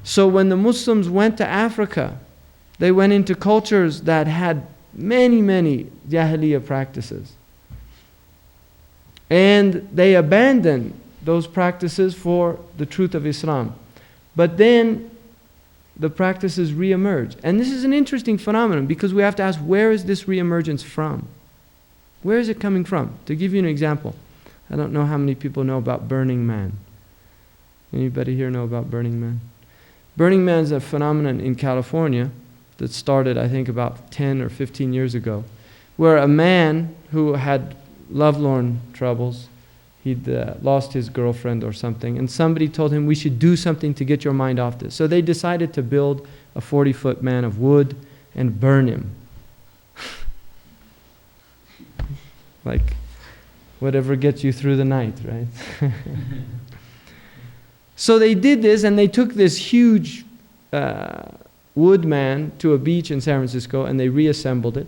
So when the Muslims went to Africa, they went into cultures that had many, many Jahiliyyah practices. And they abandoned those practices for the truth of Islam. But then the practices re-emerge. And this is an interesting phenomenon because we have to ask, where is this re-emergence from? Where is it coming from? To give you an example, I don't know how many people know about Burning Man. Anybody here know about Burning Man? Burning Man is a phenomenon in California that started, I think, about 10 or 15 years ago, where a man who had lovelorn troubles, he'd lost his girlfriend or something, and somebody told him, we should do something to get your mind off this. So they decided to build a 40-foot man of wood and burn him. Like, whatever gets you through the night, right? So they did this, and they took this huge wood man to a beach in San Francisco, and they reassembled it.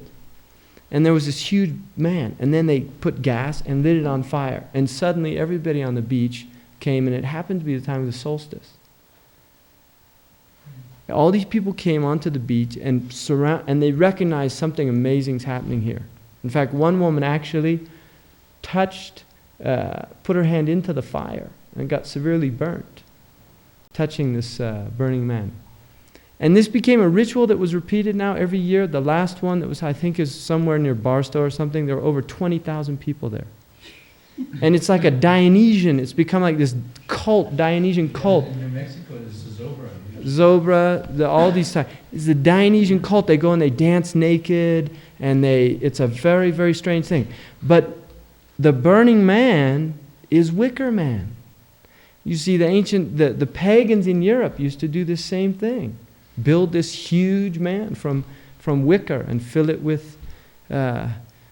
And there was this huge man, and then they put gas and lit it on fire. And suddenly everybody on the beach came, and it happened to be the time of the solstice. All these people came onto the beach and they recognized something amazing's happening here. In fact, one woman actually put her hand into the fire and got severely burnt, touching this burning man. And this became a ritual that was repeated now every year. The last one that was, I think, is somewhere near Barstow or something. There were over 20,000 people there. And it's like a Dionysian. It's become like this cult, Dionysian cult. In New Mexico, it's the Zobra. Zobra, all these types. It's the Dionysian cult. They go and they dance naked, and it's a very, very strange thing. But the burning man is wicker man. You see, the pagans in Europe used to do this same thing. Build this huge man from wicker and fill it with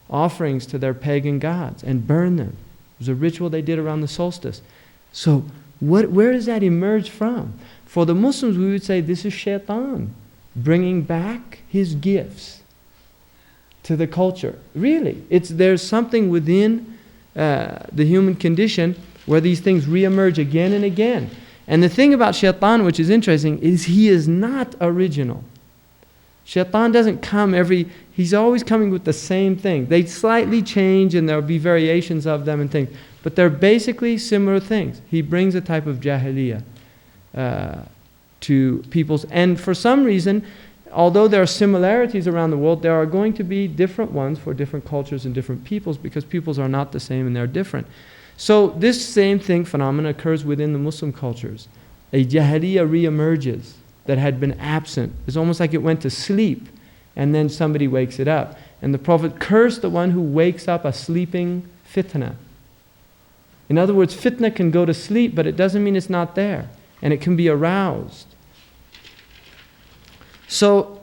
offerings to their pagan gods and burn them. It was a ritual they did around the solstice. So where does that emerge from? For the Muslims, we would say this is Shaitan bringing back his gifts to the culture. Really, there's something within the human condition where these things reemerge again and again. And the thing about Shaitan, which is interesting, is he is not original. Shaitan doesn't come he's always coming with the same thing. They slightly change and there'll be variations of them and things. But they're basically similar things. He brings a type of Jahiliyyah to peoples. And for some reason, although there are similarities around the world, there are going to be different ones for different cultures and different peoples because peoples are not the same and they're different. So this same phenomenon occurs within the Muslim cultures. A Jahiliyyah reemerges that had been absent. It's almost like it went to sleep and then somebody wakes it up. And the Prophet cursed the one who wakes up a sleeping fitna. In other words, fitna can go to sleep, but it doesn't mean it's not there. And it can be aroused. So